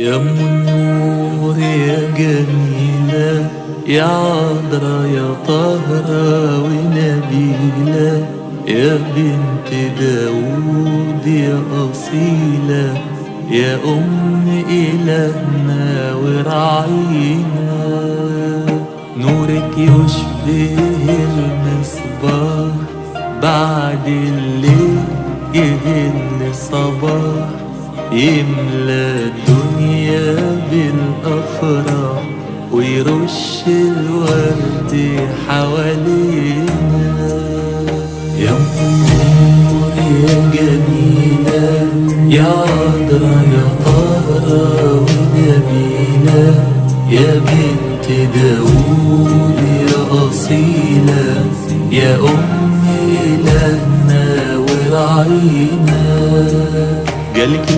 يا ام النور يا جميلة، يا عذرا يا طاهرة ونبيلة، يا بنت داود يا أصيلة، يا أم إلهنا وراعينا. نورك يشبه المصباح، بعد الليل يهل صباح، يملى الدنيا بالأفراح ويرش الورد حوالينا. يا أم النور يا جميلة، يا عذرا يا طاهرة ونبيلة، يا بنت داود يا أصيلة، يا أم إلهنا وراعينا. جالك